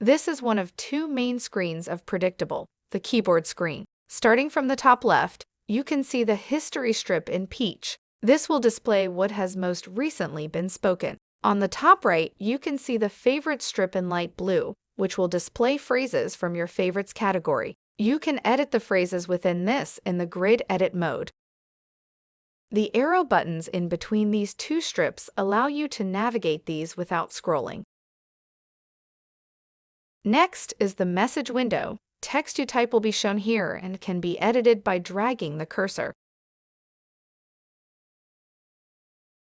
This is one of two main screens of Predictable, the keyboard screen. Starting from the top left, you can see the history strip in peach. This will display what has most recently been spoken. On the top right, you can see the favorite strip in light blue, which will display phrases from your favorites category. You can edit the phrases within this in the grid edit mode. The arrow buttons in between these two strips allow you to navigate these without scrolling. Next is the message window. Text you type will be shown here and can be edited by dragging the cursor.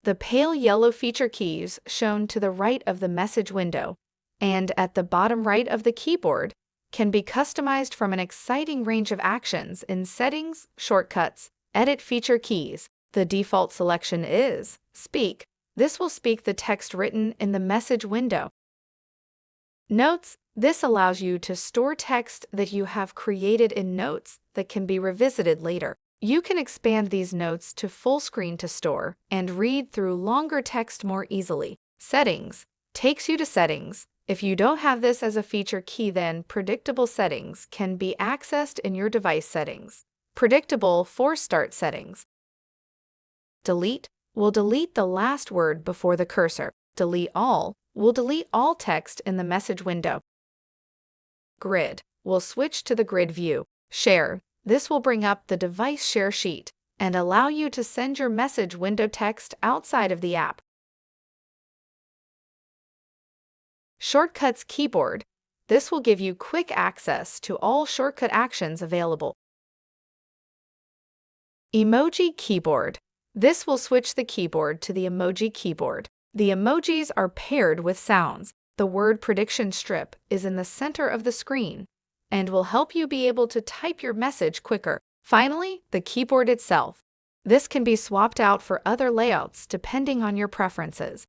The pale yellow feature keys shown to the right of the message window and at the bottom right of the keyboard can be customized from an exciting range of actions in Settings, Shortcuts, Edit Feature Keys. The default selection is Speak. This will speak the text written in the message window. Notes. This allows you to store text that you have created in Notes that can be revisited later. You can expand these notes to full screen to store and read through longer text more easily. Settings takes you to Settings. If you don't have this as a feature key, then Predictable Settings can be accessed in your device settings. Predictable for Start Settings. Delete will delete the last word before the cursor. Delete All will delete all text in the message window. Grid will switch to the grid view. Share. This will bring up the device share sheet and allow you to send your message window text outside of the app. Shortcuts keyboard. This will give you quick access to all shortcut actions available. Emoji keyboard. This will switch the keyboard to the emoji keyboard. The emojis are paired with sounds. The word prediction strip is in the center of the screen and will help you be able to type your message quicker. Finally, the keyboard itself. This can be swapped out for other layouts depending on your preferences.